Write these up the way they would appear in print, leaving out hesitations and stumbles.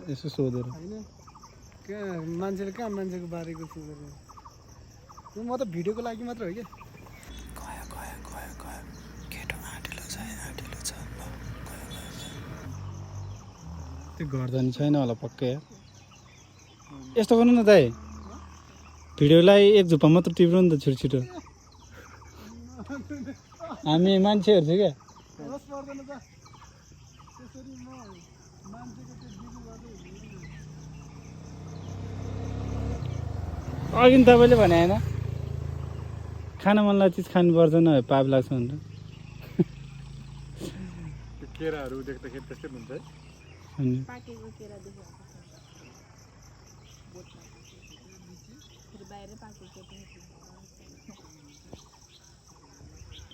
यसो सोधेर होइन कहाँ मान्छेले कहाँ मान्छेको बारेको सोधेर म त भिडियोको लागि मात्र हो कि त्यो घर जाने छैन होला पक्कै यस्तो गर्नु न दाइ भिडियोलाई एक झुप्पा मात्र टिप्नु नि त छिटो छिटो हामी मान्छेहरू चाहिँ क्या होस् पर्दैन त त्यसरी म मान्छेको त्यो बिक्री गर्दै अघि नि तपाईँले भने होइन खान मन लाग्छ चिज खानु पर्दैन पाप लाग्छ भनेर केराहरू देख्दाखेरि त्यस्तै हुन्छ है पाकेको केरा देख्यो बाहिर पाकेको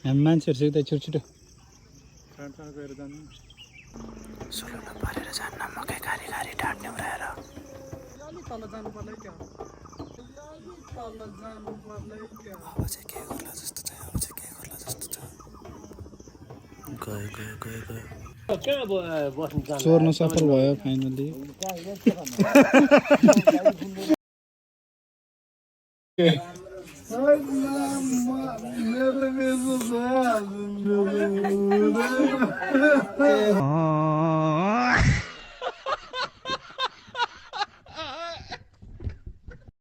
हामी मान्छेहरू चाहिँ छिटो छिटो खानसँग गएर जानु सोलुमा परेर जान्न मकै घारी घारी ढाड्ने उडाएर अलिक तल जानु पर्ला क्या तल जानु पर्ला क्या अब चाहिँ के गर्ला जस्तो छ अब चाहिँ के गर्ला जस्तो छ गयो गयो गयो गयो चोर्न सफल भयो फाइनली